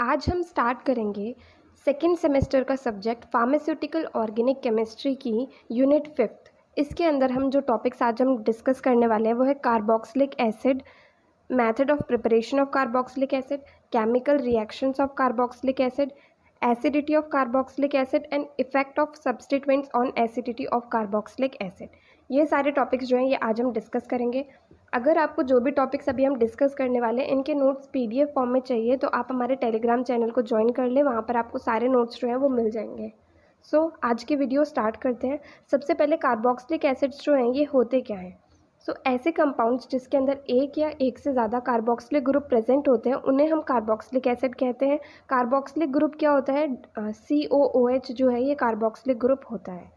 आज हम स्टार्ट करेंगे सेकेंड सेमेस्टर का सब्जेक्ट फार्मास्यूटिकल ऑर्गेनिक केमिस्ट्री की यूनिट 5th। इसके अंदर हम जो टॉपिक्स आज हम डिस्कस करने वाले हैं वो है carboxylic acid, method of preparation of carboxylic acid, chemical reactions of carboxylic acid, acidity of carboxylic acid and effect of substituents on acidity of carboxylic acid. ये सारे टॉपिक्स जो हैं ये आज हम डिस्कस करेंगे। अगर आपको जो भी टॉपिक्स अभी हम डिस्कस करने वाले हैं इनके नोट्स पीडीएफ फॉर्म में चाहिए तो आप हमारे टेलीग्राम चैनल को ज्वाइन कर लें, वहाँ पर आपको सारे नोट्स जो हैं वो मिल जाएंगे। आज की वीडियो स्टार्ट करते हैं। सबसे पहले कार्बोक्सिलिक एसिड्स जो हैं ये होते क्या हैं। ऐसे कंपाउंड्स जिसके अंदर एक या एक से ज़्यादा कार्बोक्सिलिक ग्रुप प्रेजेंट होते हैं उन्हें हम कार्बोक्सिलिक एसिड कहते हैं। कार्बोक्सिलिक ग्रुप क्या होता है, COOH जो है ये कार्बोक्सिलिक ग्रुप होता है।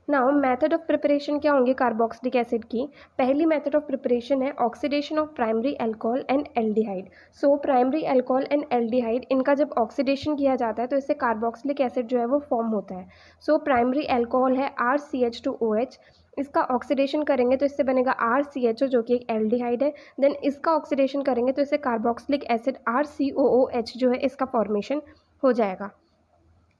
नाउ मेथड ऑफ प्रिपरेशन क्या होंगे कार्बोक्सिलिक एसिड की। पहली मेथड ऑफ प्रिपरेशन है oxidation of primary alcohol and aldehyde. Primary alcohol and aldehyde इनका जब ऑक्सीडेशन किया जाता है तो इससे कार्बोक्सिलिक एसिड जो है वो फॉर्म होता है। प्राइमरी अल्कोहल है RCH2OH, इसका ऑक्सीडेशन करेंगे तो इससे बनेगा RCHO जो कि एक एल्डिहाइड है। देन इसका ऑक्सीडेशन करेंगे तो इससे कार्बोक्सिलिक एसिड RCOOH जो है इसका फॉर्मेशन हो जाएगा।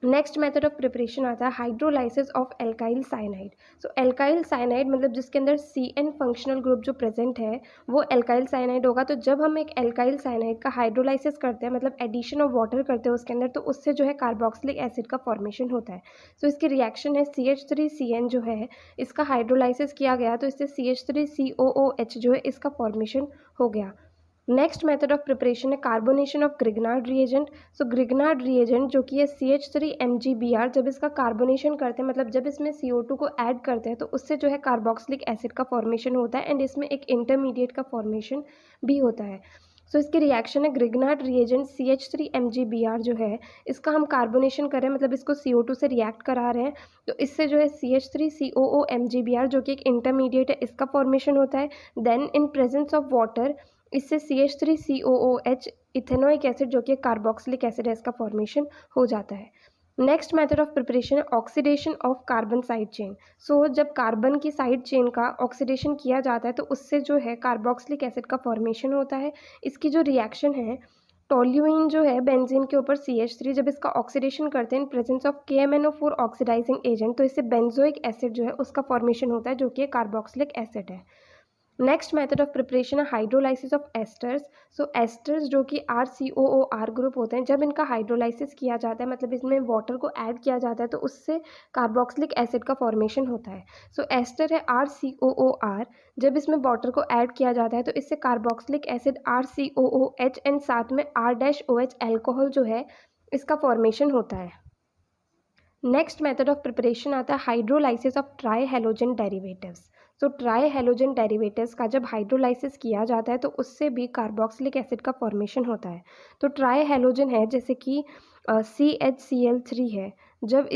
नेक्स्ट मेथड ऑफ प्रिपरेशन आता है hydrolysis of alkyl cyanide. Alkyl cyanide मतलब जिसके अंदर CN फंक्शनल ग्रुप जो प्रेजेंट है वो एल्काइल साइनाइड होगा। तो जब हम एक एल्काइल साइनाइड का हाइड्रोलाइसिस करते हैं मतलब एडिशन ऑफ वाटर करते हैं उसके अंदर, तो उससे जो है कार्बोक्सिलिक एसिड का फॉर्मेशन होता है। इसकी रिएक्शन है CH3CN जो है इसका हाइड्रोलाइसिस किया गया तो इससे CH3COOH जो है इसका फॉर्मेशन हो गया। नेक्स्ट मेथड ऑफ प्रिपरेशन है carbonation of Grignard reagent. Grignard reagent जो कि है CH3MgBr, जब इसका कार्बोनेशन करते हैं मतलब जब इसमें CO2 को ऐड करते हैं तो उससे जो है कार्बोक्सिलिक एसिड का फॉर्मेशन होता है एंड इसमें एक इंटरमीडिएट का फॉर्मेशन भी होता है। इसकी रिएक्शन है ग्रिग्नार्ड रिएजेंट CH3MgBr जो है इसका हम कार्बोनेशन कर रहे हैं मतलब इसको CO2 से रिएक्ट करा रहे हैं तो इससे जो है CH3COOMgBr जो कि एक इंटरमीडिएट है इसका फॉर्मेशन होता है। Then in presence of water इससे CH3COOH इथेनोइक एसिड जो कि कार्बोक्सिलिक एसिड है इसका फॉर्मेशन हो जाता है। नेक्स्ट मेथड ऑफ प्रिपरेशन है oxidation of carbon side chain. जब कार्बन की साइड चेन का ऑक्सीडेशन किया जाता है तो उससे जो है कार्बोक्सिलिक एसिड का फॉर्मेशन होता है। इसकी जो रिएक्शन है टोल्यूइन जो है बेंजीन के ऊपर CH3 जब इसका ऑक्सीडेशन करते हैं in presence of KMnO4 oxidising agent तो इससे बेंजोइक एसिड जो है उसका फॉर्मेशन होता है जो कि कार्बोक्सिलिक एसिड है। नेक्स्ट मेथड ऑफ प्रिपरेशन है हाइड्रोलाइसिस ऑफ एस्टर्स। एस्टर्स जो कि RCOOR ग्रुप होते हैं जब इनका हाइड्रोलाइसिस किया जाता है मतलब इसमें वाटर को ऐड किया जाता है तो उससे कार्बोक्सिलिक एसिड का फॉर्मेशन होता है। एस्टर है RCOOR, जब इसमें वाटर को ऐड किया जाता है तो इससे कार्बोक्सिलिक एसिड RCOOH एंड साथ में R-OH एल्कोहल जो है इसका फॉर्मेशन होता है। नेक्स्ट मेथड ऑफ प्रिपरेशन आता है hydrolysis of try halogen derivatives. Try halogen derivatives का जब हाइड्रोलाइसिस किया जाता है तो उससे भी कार्बोक्सिलिक एसिड का फॉर्मेशन होता है। ट्राई हेलोजन है जैसे कि CHCl3 है, जब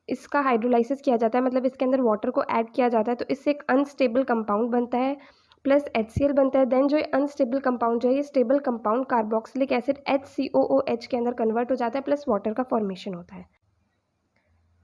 इसका हाइड्रोलाइसिस किया जाता है मतलब इसके अंदर वाटर को ऐड किया जाता है तो इससे एक अनस्टेबल कंपाउंड बनता है प्लस HCl बनता है। देन जो ये अनस्टेबल कंपाउंड जो है ये stable compound carboxylic acid HCOOH के अंदर कन्वर्ट हो जाता है प्लस वाटर का फॉर्मेशन होता है।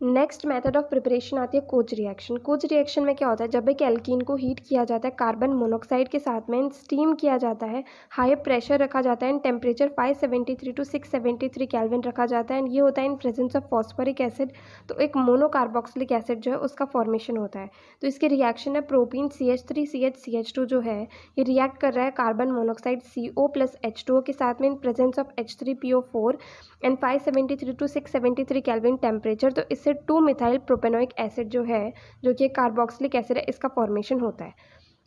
नेक्स्ट मेथड ऑफ प्रिपरेशन आती है कोच रिएक्शन। कोच रिएक्शन में क्या होता है, जब एक एल्कीन को हीट किया जाता है कार्बन मोनोक्साइड के साथ में स्टीम किया जाता है, हाई प्रेशर रखा जाता है एंड टेम्परेचर 573 to 673 केल्विन रखा जाता है एंड ये होता है इन प्रेजेंस ऑफ फॉस्फोरिक एसिड। तो एक मोनोकार्बोक्सिलिक एसिड जो है उसका फॉर्मेशन होता है। तो इसकी रिएक्शन है प्रोपीन CH3CH2 जो है ये रिएक्ट कर रहा है carbon monoxide CO plus H2O के साथ में इन presence of H3PO4 and 573 to 673 kelvin temperature. तो इससे 2-मिथाइल प्रोपेनोइक एसिड जो है जो कि कार्बोक्सिलिक एसिड है इसका फॉर्मेशन होता है।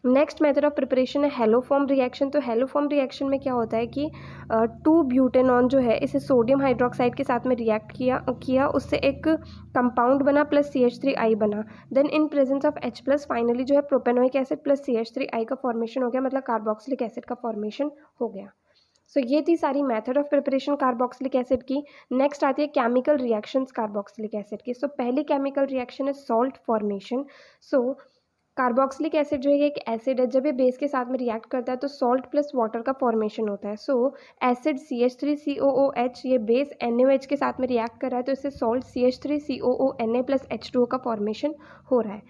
नेक्स्ट मेथड ऑफ प्रिपरेशन है हेलोफॉर्म रिएक्शन। हेलोफॉर्म रिएक्शन में क्या होता है कि 2-ब्यूटेनॉन जो है इसे सोडियम हाइड्रोक्साइड के साथ में रिएक्ट किया उससे एक कंपाउंड बना प्लस CH3I बना। Then in presence of H plus finally जो है प्रोपेनोइक एसिड प्लस CH3I का फॉर्मेशन हो गया मतलब कार्बोक्सिलिक एसिड का फॉर्मेशन हो गया। ये थी सारी method of preparation carboxylic acid की। नेक्स्ट आती है केमिकल रिएक्शंस कार्बोक्सिलिक एसिड की। पहली केमिकल रिएक्शन है सॉल्ट फॉर्मेशन। कार्बोक्सिलिक एसिड जो है एक एसिड है, जब ये बेस के साथ में रिएक्ट करता है तो सॉल्ट प्लस वाटर का फॉर्मेशन होता है। एसिड CH3COOH ये बेस NaOH के साथ में रिएक्ट कर रहा है तो इससे सॉल्ट CH3COONA प्लस H2O का फॉर्मेशन हो रहा है।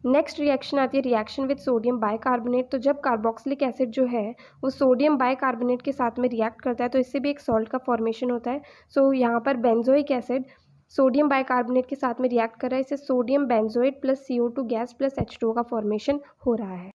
नेक्स्ट रिएक्शन आती है रिएक्शन विद सोडियम बाइकार्बोनेट। तो जब कार्बोक्सिलिक एसिड जो है वो सोडियम बाइकार्बोनेट के साथ में रिएक्ट करता है तो इससे भी एक सॉल्ट का फॉर्मेशन होता है। सो यहाँ पर बेंजोइक एसिड सोडियम बाइकार्बोनेट के साथ में रिएक्ट कर रहा है, इससे sodium benzoate plus CO2 gas plus H2O का फॉर्मेशन हो रहा है।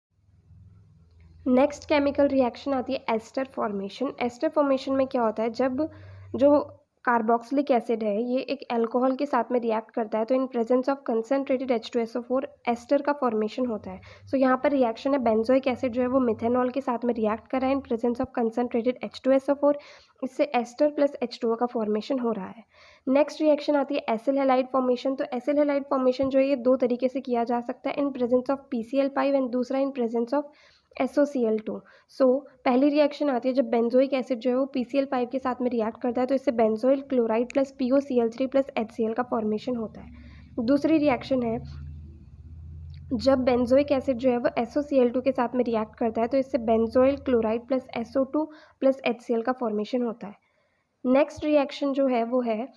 नेक्स्ट केमिकल रिएक्शन आती है एस्टर फॉर्मेशन। एस्टर फॉर्मेशन में क्या होता है, जब जो कार्बोक्सिलिक एसिड है ये एक अल्कोहल के साथ में रिएक्ट करता है तो in presence of concentrated H2SO4 ester का फॉर्मेशन होता है। सो यहाँ पर रिएक्शन है बेंजोइक एसिड जो है वो मिथेनॉल के साथ में रिएक्ट कर रहा है इन प्रेजेंस ऑफ कंसनट्रेटेड H2SO4, इससे एस्टर प्लस H2O का फॉर्मेशन हो रहा है। नेक्स्ट रिएक्शन आती है एसिल हैलाइड फॉर्मेशन। तो एसिल हैलाइड फॉर्मेशन जो है ये दो तरीके से किया जा सकता है, इन प्रेजेंस ऑफ PCl5 एंड दूसरा इन प्रेजेंस ऑफ SOCl2। सो पहली रिएक्शन आती है जब बेंजोइक एसिड जो है वो PCl5 के साथ में रिएक्ट करता है तो इससे benzoyl chloride plus POCl3 plus HCl का फॉर्मेशन होता है। दूसरी रिएक्शन है जब बेंजोइक एसिड जो है वो SOCl2 के साथ में रिएक्ट करता है तो इससे benzoyl chloride plus SO2 plus HCl का फॉर्मेशन होता है। नेक्स्ट रिएक्शन जो है वो है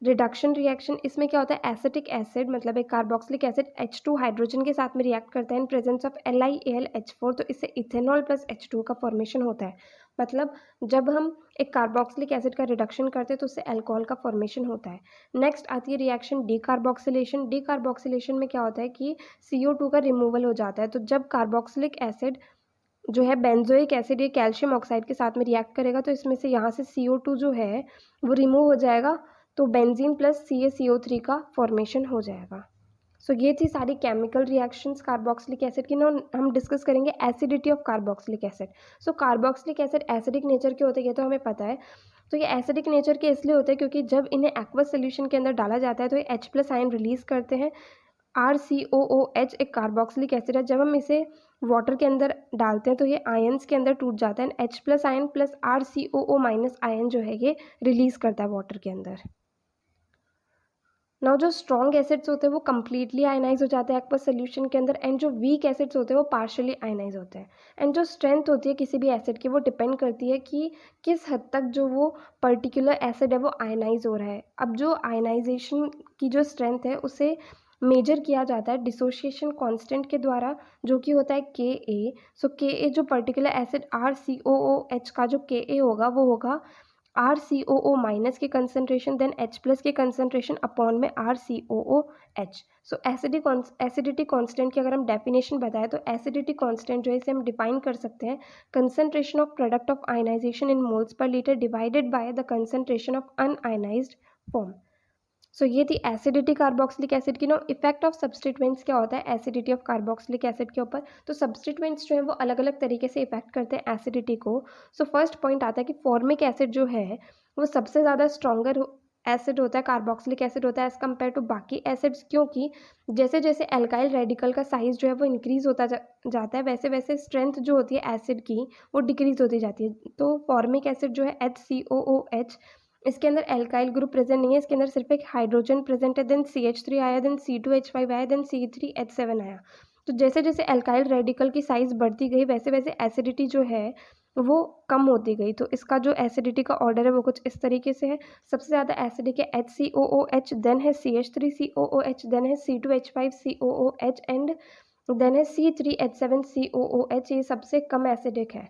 रिडक्शन रिएक्शन। इसमें क्या होता है, एसिटिक एसिड मतलब एक कार्बोक्सिलिक एसिड H2 हाइड्रोजन के साथ में रिएक्ट करता है इन प्रेजेंस ऑफ LiAlH4, तो इससे इथेनॉल प्लस H2 का फॉर्मेशन होता है। मतलब जब हम एक कार्बोक्सिलिक एसिड का रिडक्शन करते हैं तो उससे अल्कोहल का फॉर्मेशन होता है। नेक्स्ट आती है रिएक्शन डीकार्बोक्सिलेशन। डीकार्बोक्सिलेशन में क्या होता है कि CO2 का रिमूवल हो जाता है। तो जब कार्बोक्सिलिक एसिड जो है बेंजोइक एसिड ये कैल्शियम ऑक्साइड के साथ में रिएक्ट करेगा तो इसमें से यहाँ से CO2 जो है वो रिमूव हो जाएगा तो बेंजीन प्लस CaCO3 का फॉर्मेशन हो जाएगा। सो ये थी सारी केमिकल रिएक्शंस कार्बोक्सिलिक एसिड की। ना हम डिस्कस करेंगे acidity of carboxylic acid. So carboxylic acid acidic nature के होते हैं, ये तो हमें पता है। तो ये एसिडिक नेचर के इसलिए होते हैं क्योंकि जब इन्हें एक्वस सोल्यूशन के अंदर डाला जाता है तो ये H+ आयन रिलीज करते हैं। RCOOH एक कार्बोक्सिलिक एसिड है, जब हम इसे वाटर के अंदर डालते हैं तो ये आयंस के अंदर टूट जाता है। H+ ion plus RCOO- ion जो है ये रिलीज करता है वाटर के अंदर। नाउ जो स्ट्रॉन्ग एसिड्स होते हैं वो कम्प्लीटली आयनाइज हो जाते हैं एक्वस सोल्यूशन के अंदर, एंड जो वीक एसिड्स होते हैं वो पार्शियली आयनाइज होते हैं। एंड जो स्ट्रेंथ होती है किसी भी एसिड की वो डिपेंड करती है कि किस हद तक जो वो पर्टिकुलर एसिड है वो आयनाइज हो रहा है। अब जो आयनाइजेशन की जो स्ट्रेंथ है उसे मेजर किया जाता है डिसोसिएशन कांस्टेंट के द्वारा, जो कि होता है Ka। सो Ka जो पर्टिकुलर एसिड RCOOH का जो Ka होगा वो होगा RCOO- की कंसनट्रेशन देन H+ की कंसनट्रेशन अपॉन में RCOOH। सो एसिडिटी कांस्टेंट की अगर हम डेफिनेशन बताएं तो एसिडिटी कांस्टेंट जो है इसे हम डिफाइन कर सकते हैं concentration of product of ionisation in moles पर litre divided by the concentration of unionised form. So ये थी एसिडिटी कार्बोक्सिलिक एसिड की। नो इफेक्ट ऑफ सब्स्टिट्यूएंट्स क्या होता है एसिडिटी ऑफ कार्बोक्सिलिक एसिड के ऊपर। तो सब्स्टिट्यूएंट्स जो है वो अलग अलग तरीके से इफेक्ट करते हैं एसिडिटी को। सो फर्स्ट पॉइंट आता है कि फॉर्मिक एसिड जो है वो सबसे ज़्यादा स्ट्रॉन्गर एसिड होता है, कार्बोक्सिलिक एसिड होता है एज़ कम्पेयर टू बाकी एसिड्स, क्योंकि जैसे जैसे एल्काइल रेडिकल का साइज़ जो है वो इंक्रीज़ होता जाता है वैसे वैसे स्ट्रेंथ जो होती है एसिड की वो डिक्रीज़ होती जाती है। तो फॉर्मिक एसिड जो है HCOOH, इसके अंदर एल्काइल ग्रुप प्रेजेंट नहीं है, इसके अंदर सिर्फ एक हाइड्रोजन प्रेजेंट है, देन CH3 आया, देन C2H5 आया, देन C3H7 आया। तो जैसे जैसे एल्काइल रेडिकल की साइज़ बढ़ती गई वैसे वैसे एसिडिटी जो है वो कम होती गई। तो इसका जो एसिडिटी का ऑर्डर है वो कुछ इस तरीके से है। सबसे ज़्यादा एसिडिक है HCOOH, देन है CH3COOH, देन है C2H5COOH एंड देन है C3H7COOH, ये सबसे कम एसिडिक है।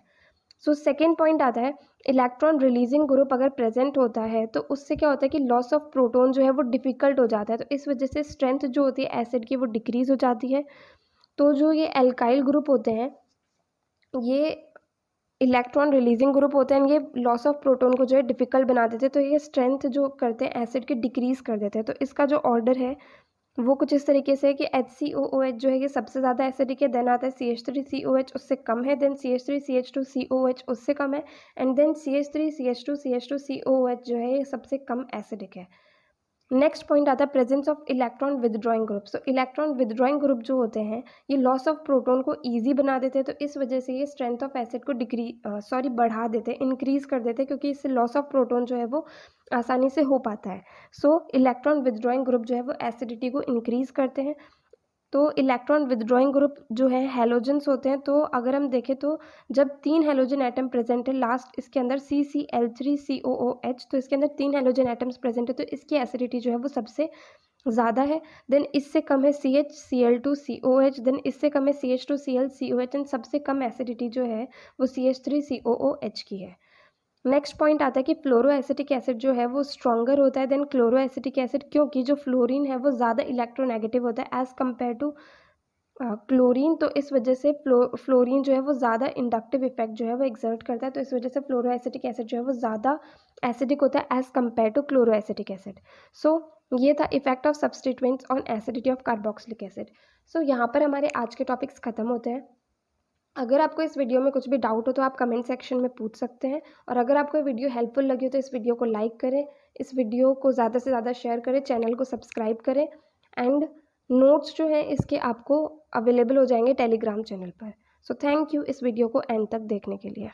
सो सेकेंड पॉइंट आता है इलेक्ट्रॉन रिलीजिंग ग्रुप अगर प्रेजेंट होता है तो उससे क्या होता है कि लॉस ऑफ प्रोटॉन जो है वो डिफ़िकल्ट हो जाता है, तो इस वजह से स्ट्रेंथ जो होती है एसिड की वो डिक्रीज़ हो जाती है। तो जो ये एल्काइल ग्रुप होते हैं ये इलेक्ट्रॉन रिलीजिंग ग्रुप होते हैं, ये लॉस ऑफ प्रोटॉन को जो है डिफ़िकल्ट बना देते हैं, तो ये स्ट्रेंथ जो करते हैं एसिड की डिक्रीज़ कर देते हैं। तो इसका जो ऑर्डर है वो कुछ इस तरीके से है कि HCOOH जो है ये सबसे ज़्यादा एसिडिक है, देन आता है CH3COH उससे कम है, देन CH3CH2COH उससे कम है, एंड देन CH3CH2CH2COOH जो है ये सबसे कम एसिडिक है। नेक्स्ट पॉइंट आता है presence of electron withdrawing group. So electron withdrawing group जो होते हैं ये लॉस ऑफ प्रोटॉन को ईजी बना देते हैं, तो इस वजह से ये स्ट्रेंथ ऑफ एसिड को बढ़ा देते हैं, इंक्रीज़ कर देते हैं, क्योंकि इससे लॉस ऑफ प्रोटॉन जो है वो आसानी से हो पाता है। सो इलेक्ट्रॉन विदड्रॉइंग ग्रुप जो है वो एसिडिटी को इंक्रीज़ करते हैं। तो इलेक्ट्रॉन विदड्रॉइंग ग्रुप जो है हैलोजेंस होते हैं। तो अगर हम देखें तो जब 3 हैलोजन एटम प्रेजेंट है लास्ट इसके अंदर CCl3COOH, तो इसके अंदर 3 हैलोजन एटम्स प्रेजेंट है, तो इसकी एसिडिटी जो है वो सबसे ज़्यादा है। देन इससे कम है CHCl2COH, देन इससे कम है CH2Cl COH, एंड सबसे कम एसिडिटी जो है वो CH3COOH की है। नेक्स्ट पॉइंट आता है कि फ्लोरो एसिटिक एसिड जो है वो स्ट्रॉन्गर होता है देन क्लोरो एसिटिक एसिड, क्योंकि जो फ्लोरीन है वो ज़्यादा इलेक्ट्रोनेगेटिव होता है एज़ कम्पेयर टू क्लोरीन। तो इस वजह से फ्लोरीन जो है वो ज़्यादा इंडक्टिव इफेक्ट जो है वो एक्सर्ट करता है, तो इस वजह से फ्लोरो एसिटिक एसिड जो है वो ज़्यादा एसिडिक होता है as compare to chloro acetic acid. So ये था effect of substituents on acidity of carboxylic acid. So यहाँ पर हमारे आज के टॉपिक्स खत्म होते हैं। अगर आपको इस वीडियो में कुछ भी डाउट हो तो आप कमेंट सेक्शन में पूछ सकते हैं, और अगर आपको वीडियो हेल्पफुल लगी हो तो इस वीडियो को लाइक करें, इस वीडियो को ज़्यादा से ज़्यादा शेयर करें, चैनल को सब्सक्राइब करें, एंड नोट्स जो हैं इसके आपको अवेलेबल हो जाएंगे टेलीग्राम चैनल पर। सो थैंक यू इस वीडियो को एंड तक देखने के लिए।